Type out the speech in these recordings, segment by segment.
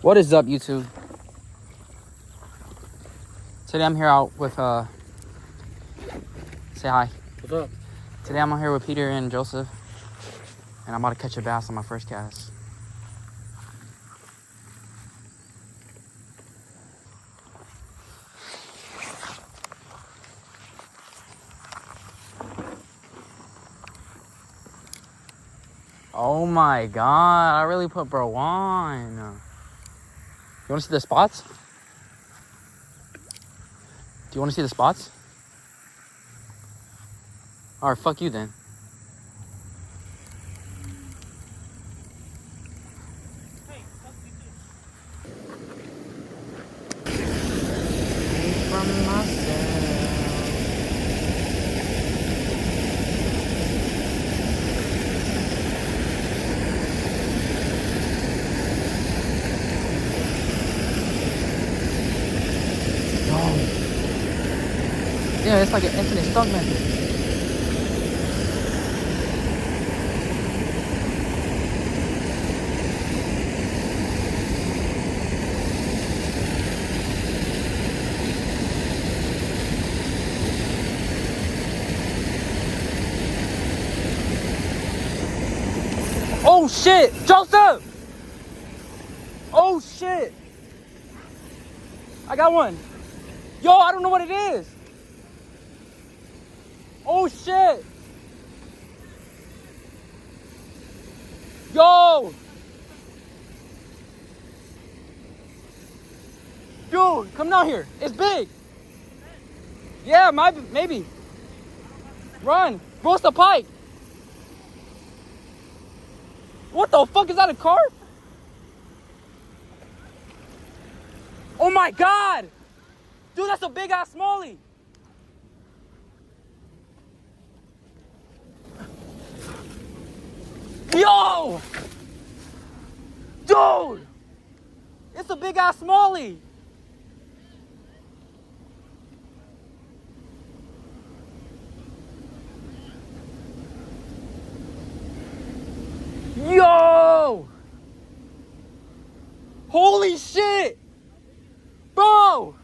What is up, YouTube? Today I'm here out with say hi. What's up? Today I'm out here with Peter and Joseph, and I'm about to catch a bass on my first cast. Oh my god, I really put bro on. You wanna see the spots? Do you wanna see the spots? Alright, fuck you then. Hey, fuck you too. From myself. Yeah, it's like an infinite stunt method. Oh shit! Joseph! Oh shit! I got one. Yo, I don't know what it is. Oh shit! Yo! Dude, come down here. It's big. Yeah, maybe. Run. Bro, it's a pike. What the fuck? Is that a car? Oh my god! Dude, that's a big ass smallie. Yo! Dude! It's a big ass smallie. Yo! Holy shit! Bro!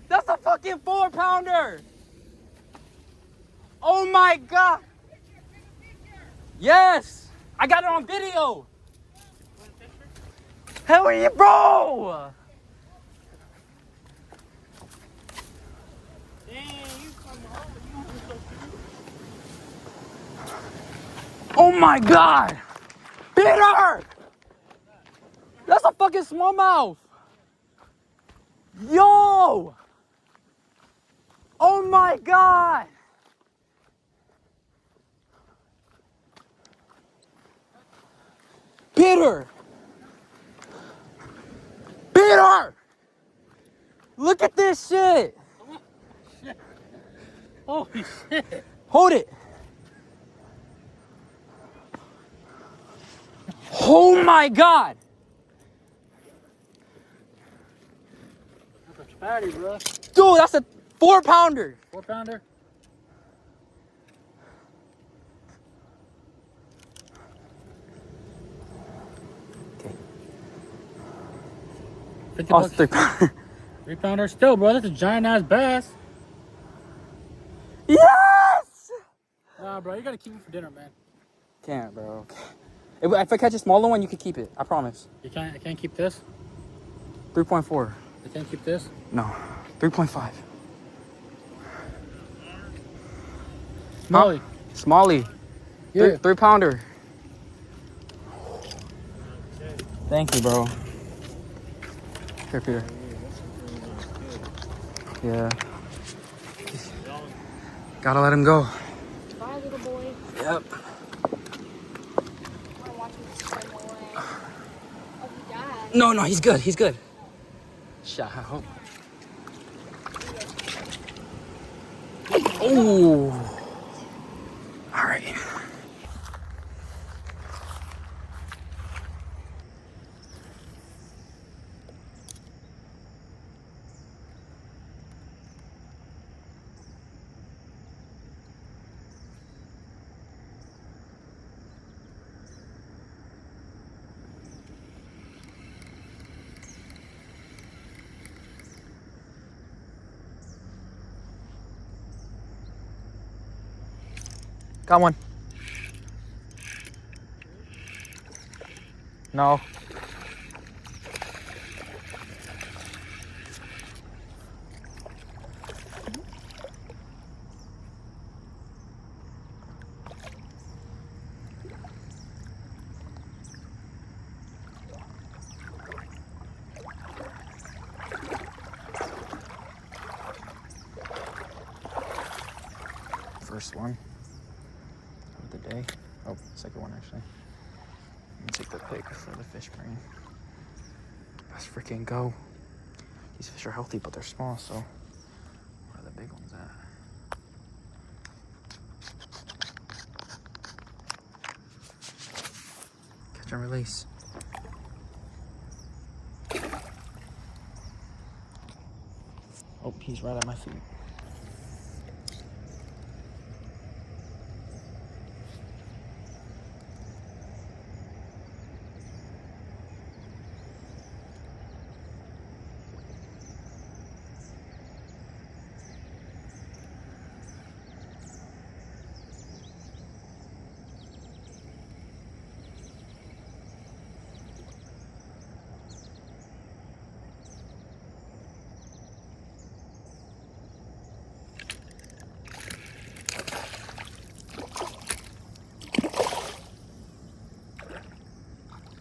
That's a fucking 4-pounder! Oh my god! Yes! I got it on video! Hell yeah, bro! Oh my god! Peter! That's a fucking smallmouth! Yo! Oh my god! Peter! Peter! Look at this shit! Holy shit. Hold it! Oh my god! That's a fatty, bro. Dude, that's a 4-pounder! 4-pounder? Okay. 50 Oh, bucks. it's 3-pounder. 3-pounder still, bro. That's a giant ass bass. Yes! Nah, bro. You gotta keep it for dinner, man. Can't, bro. If I catch a smaller one, you can keep it. I promise. I can't keep this? 3.4. I can't keep this? No. 3.5. Molly. Smallie. Yeah. 3-pounder. Thank you, bro. Here, Peter. Yeah. Gotta let him go. Bye, little boy. Yep. I'm watching this boy. Oh, he died. No, he's good. He's good. Shot. I hope. Oh. All right. Got one. No. First one of the day. Oh, second one actually. Let me take the pic for the fish brain. Let's freaking go. These fish are healthy, but they're small, so where are the big ones at? Catch and release. Oh, he's right at my feet.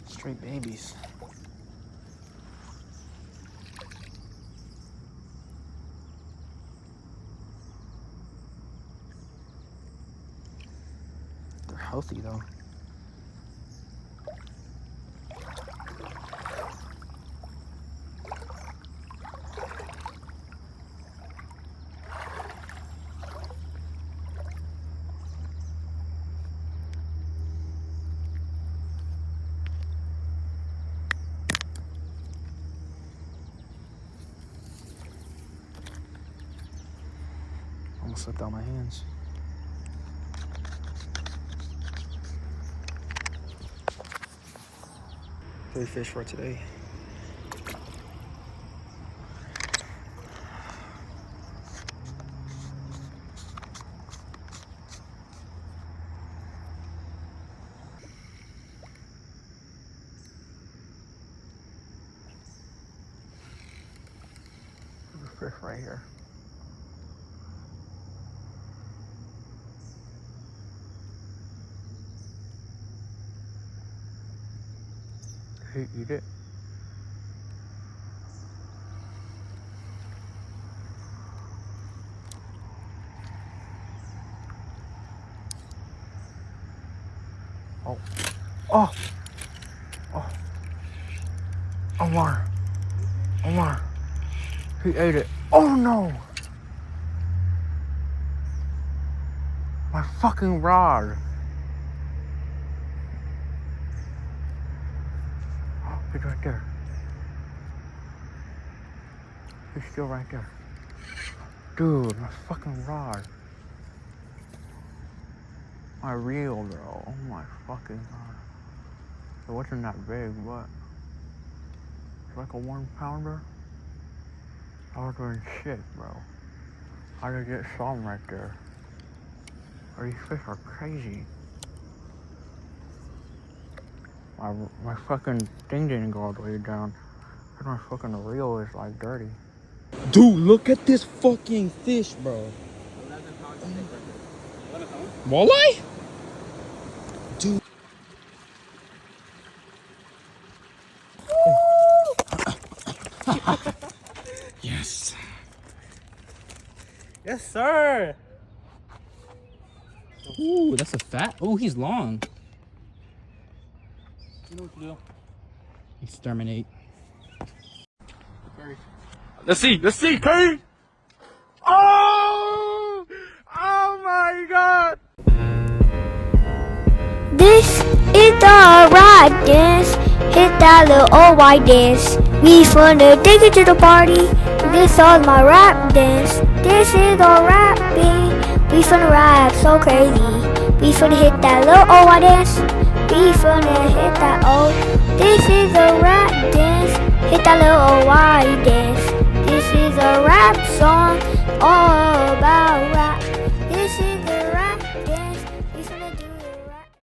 Straight babies. They're healthy though. Almost slipped out my hands. Three fish for today. There's a fish right here. Eat it. Oh. Oh. Oh. Omar. Omar. He ate it. Oh no. My fucking rod. He's right there. He's still right there. Dude, my fucking rod. My reel, bro. Oh my fucking god. It wasn't that big, but it's like a 1 pounder. I was doing shit, bro. I did get some right there. These fish are crazy. My fucking thing didn't go all the way down. My fucking reel is like dirty. Dude, look at this fucking fish, bro. Walleye? Dude. Yes. Yes, sir. Ooh, that's a fat. Oh, he's long. You know what to do. Exterminate. Let's see, Kane. Oh my God. This is the ride dance. Hit that little old white dance. We finna take it to the party. This is my rap dance. This is the rapping. We finna rap so crazy. We finna hit that little old white dance. We finna hit that old. This is a rap dance. Hit that little old white dance. This is a rap song.